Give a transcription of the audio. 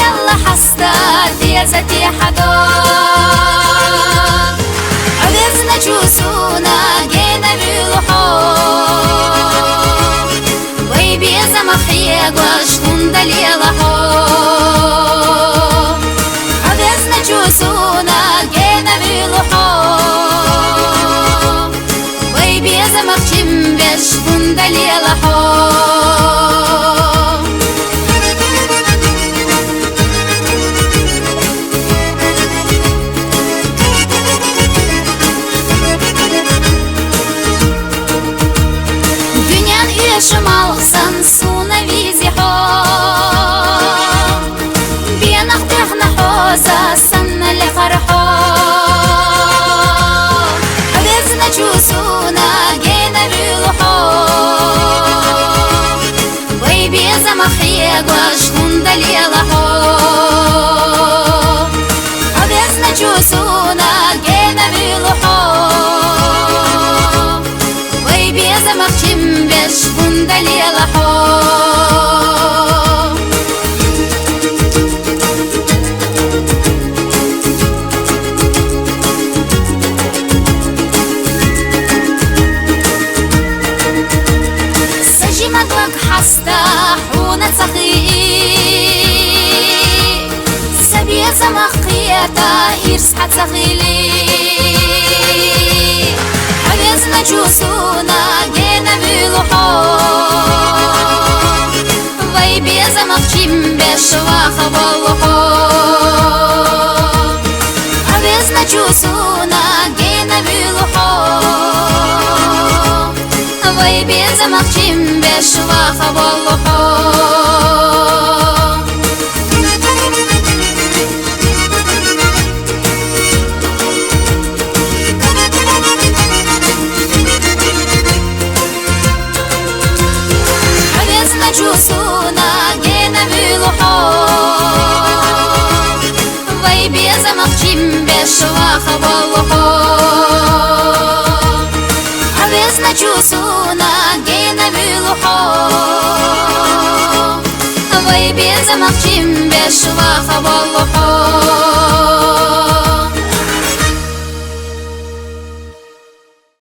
يلا حصدات يا زتي حدو عوزنا جوسونا جينا بيلوحو ويبي زمخيق واشتون دليلحو عوزنا جوسونا جينا بيلوحو ويبي زمخيم باشتون دليلحو شمالسن سونا ویزی ها بینخ دخنا حوزا سن لخرحا عوزنا جوسونا جينا بيلوحا وي بيزا مخيق واشتون دليلحا عوزنا جوسونا جينا بيلوحا وي بيزا مخيم باشتون دليلحا حستا حونا تخي سبيا زمخيتا إرس حتخيلي عوزنا جوسونا جينا بيلوحو وي بيا زمخشيم بشواخ والوحو عوزنا جوسونا جينا بيلوحو وي بيا زمخشيم بشواخ والوحو عوزنا جوسونا جينا بيلوحو وي بيا زمخشيم بشواخ والوحو عوزنا جوسونا جينا بيلوحو وي بيا زمخشيم بشواخ والوحو